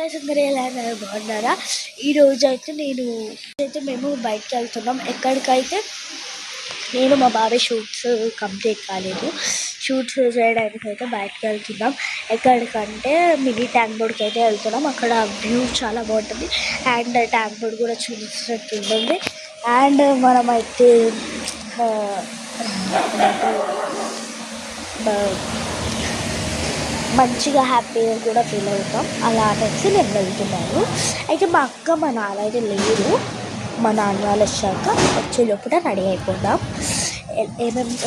Guys అందరూ ఎలా ఉన్నారు, బాగున్నారా? ఈరోజు అయితే మేము బయటకు వెళ్తున్నాం. ఎక్కడికైతే నేను మా బాబాయ్ షూట్స్ కంప్లీట్ కాలేదు. షూట్స్ చేయడానికి అయితే బయటకు వెళ్తున్నాం. ఎక్కడికంటే మినీ ట్యాంక్ బోర్డ్కి అయితే వెళ్తున్నాం. అక్కడ వ్యూ చాలా బాగుంటుంది అండ్ ట్యాంక్ బోర్డ్ కూడా చూసినట్టు ఉంటుంది. అండ్ మనమైతే మంచిగా హ్యాపీగా కూడా ఫీల్ అవుతాం. అలా అనేసి నేను వెళ్తున్నాను. అయితే మా అక్క మా నాన్న అయితే లేరు. మా నాన్న వాళ్ళు వచ్చాక వచ్చే లోపల రెడీ అయిపోదాం. ఏమేమి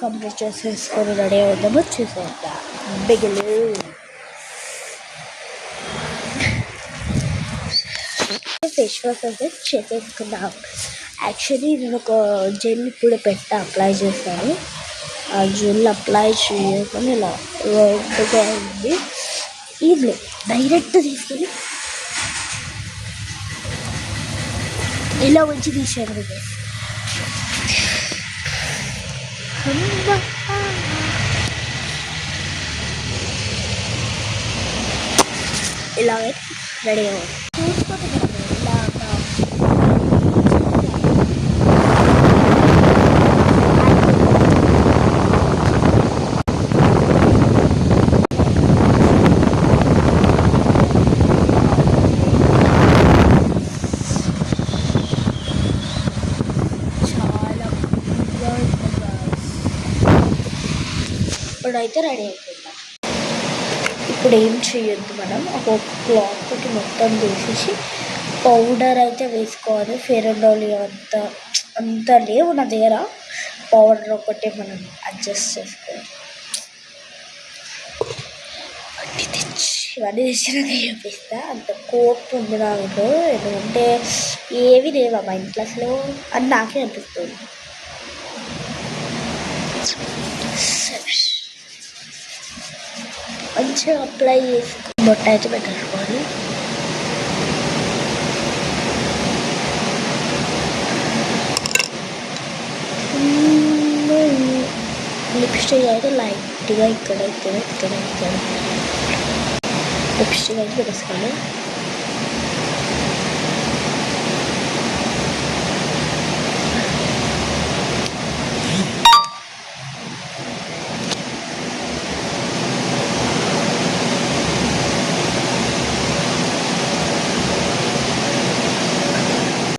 కంప్లీట్ చేసేసుకొని రెడీ అవుదామో చూసేద్దాం. బిగులు ఫేస్ వాష్ అయితే చేసేసుకున్నాం. యాక్చువల్లీ నేను ఒక జెల్ ఇప్పుడు అప్లై చేశాను. ఆ జెల్ అప్లై చేయకుండా ఇలా రెడ్గా ఉంది. ఇది డైరెక్ట్ తీసుకెళ్ళి ఇలా వచ్చి తీసాను. ఇలా రెడీ అవ్వాలి. ఇప్పుడైతే రెడీ అయిపోయిందాం. ఇప్పుడు ఏం చేయొద్దు, మనం ఒక క్లాత్ తోటి మొత్తం తీసేసి పౌడర్ అయితే వేసుకోవాలి. ఫెయిర్ అండ్ లవ్లీ అంత లేవు నా దగ్గర. పౌడర్ ఒకటి మనం అడ్జస్ట్ చేసుకోవాలి. ఇవన్నీ తెచ్చినాక చూపిస్తా. అంత కోపం ఉంది నాకు. ఎందుకంటే ఏవి లేవా మా ఇంట్లో అసలు అని నాకే అనిపిస్తుంది. మంచిగా అప్లై చేసి బొట్ట అయితే పెట్టేసుకోవాలి. లిప్స్టిక్ అయితే లైట్గా ఇక్కడ లిప్స్టిక్ అయితే పెట్టేసుకోవాలి.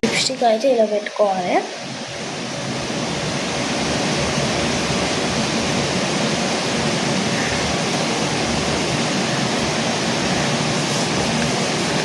లిప్స్టిక్ అయితే ఇలా పెట్టుకోవాలి.